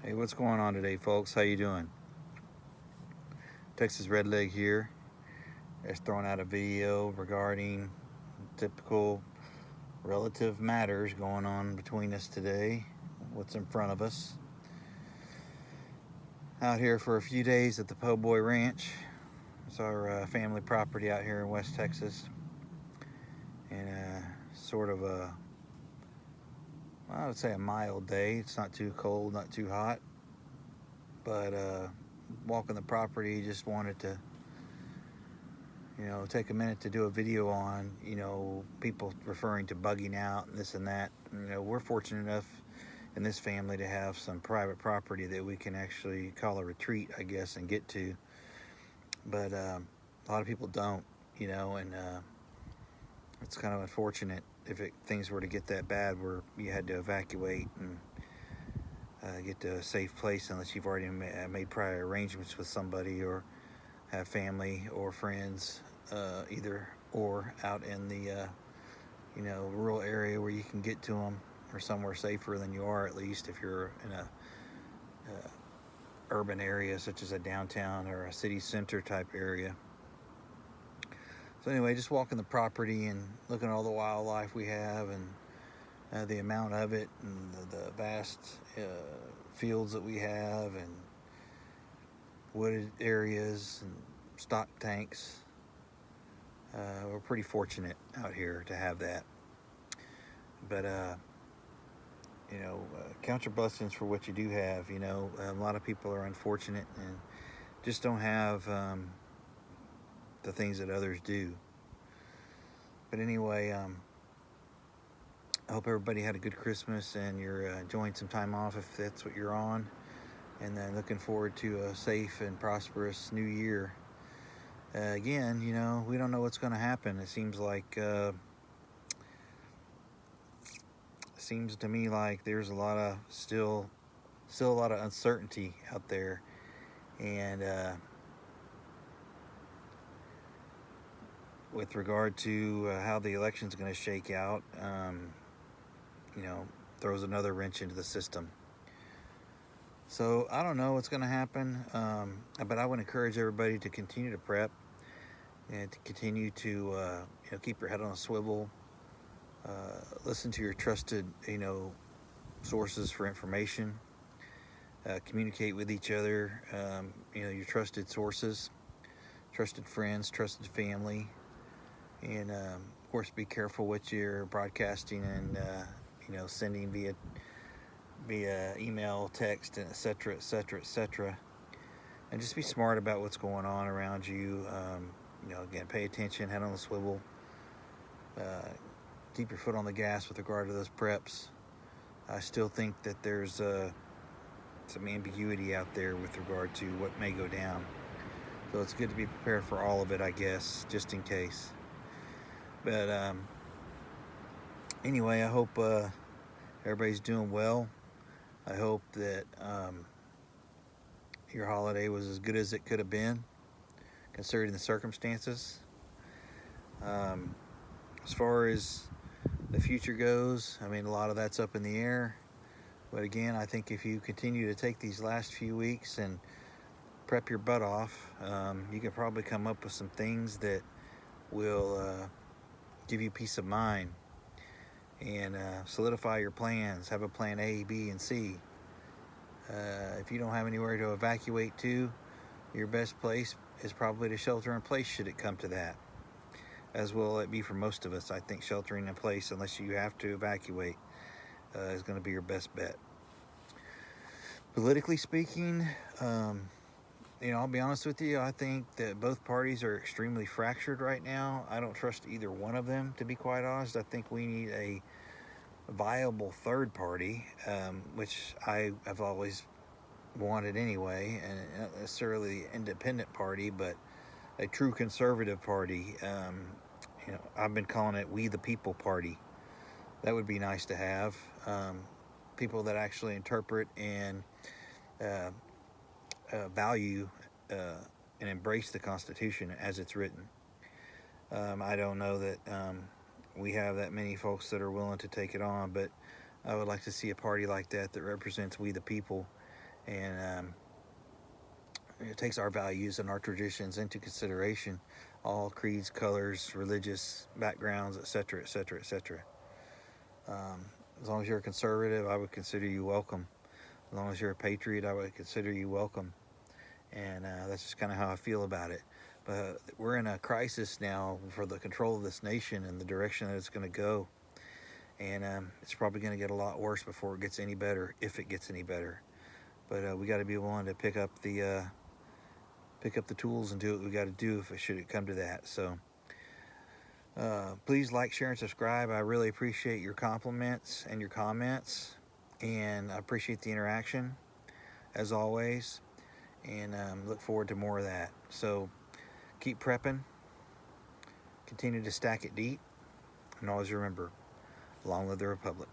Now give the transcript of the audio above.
Hey, what's going on today, folks? How you doing? Texas Redleg here. Just throwing out a video regarding typical relative matters going on between us today. What's in front of us? Out here for a few days at the Po' Boy Ranch. It's our family property out here in West Texas, and sort of a, well, I would say a mild day. It's not too cold, not too hot, but walking the property, just wanted to take a minute to do a video on, people referring to bugging out and this and that. We're fortunate enough in this family to have some private property that we can actually call a retreat, I guess, and get to. But a lot of people don't, and it's kind of unfortunate if things were to get that bad where you had to evacuate and get to a safe place unless you've already made prior arrangements with somebody or have family or friends either or out in the rural area where you can get to them, or somewhere safer than you are, at least if you're in a urban area such as a downtown or a city center type area. So anyway, just walking the property and looking at all the wildlife we have and the amount of it, and the vast fields that we have, and wooded areas and stock tanks. We're pretty fortunate out here to have that. But count your blessings for what you do have. A lot of people are unfortunate and just don't have the things that others do. But anyway, I hope everybody had a good Christmas and you're enjoying some time off if that's what you're on, and then looking forward to a safe and prosperous new year. Again, we don't know what's going to happen. It seems to me like there's a lot of still a lot of uncertainty out there, and with regard to how the election's going to shake out, throws another wrench into the system. So I don't know what's going to happen, but I would encourage everybody to continue to prep and to continue to keep your head on a swivel. Listen to your trusted sources for information. Communicate with each other. Your trusted sources, trusted friends, trusted family, and of course, be careful what you're broadcasting and sending via email, text, and etc., etc., etc. And just be smart about what's going on around you. Again, pay attention, head on the swivel. Keep your foot on the gas with regard to those preps. I still think that there's some ambiguity out there with regard to what may go down. So it's good to be prepared for all of it, I guess, just in case. But anyway, I hope everybody's doing well. I hope that your holiday was as good as it could have been, considering the circumstances. As far as the future goes, I mean, a lot of that's up in the air. But again, I think if you continue to take these last few weeks and prep your butt off, you can probably come up with some things that will give you peace of mind and solidify your plans. Have a plan A, B, and C. If you don't have anywhere to evacuate to, your best place is probably to shelter in place should it come to that. As will it be for most of us. I think sheltering in place, unless you have to evacuate, is going to be your best bet. Politically speaking, I'll be honest with you, I think that both parties are extremely fractured right now. I don't trust either one of them, to be quite honest. I think we need a viable third party, which I have always wanted anyway, and not necessarily independent party, but a true conservative party. I've been calling it We the People Party. That would be nice to have. People that actually interpret and value and embrace the Constitution as it's written. I don't know that we have that many folks that are willing to take it on, but I would like to see a party like that that represents we the people and it takes our values and our traditions into consideration, all creeds, colors, religious backgrounds, etc., etc., etc. As long as you're a conservative, I would consider you welcome. As long as you're a patriot, I would consider you welcome. And that's just kind of how I feel about it. But we're in a crisis now for the control of this nation and the direction that it's going to go. And it's probably going to get a lot worse before it gets any better, if it gets any better. But we got to be willing to pick up the tools and do what we got to do if it should come to that. So please like, share, and subscribe. I really appreciate your compliments and your comments, and I appreciate the interaction as always, and look forward to more of that. So keep prepping, continue to stack it deep, and always remember, long live the Republic.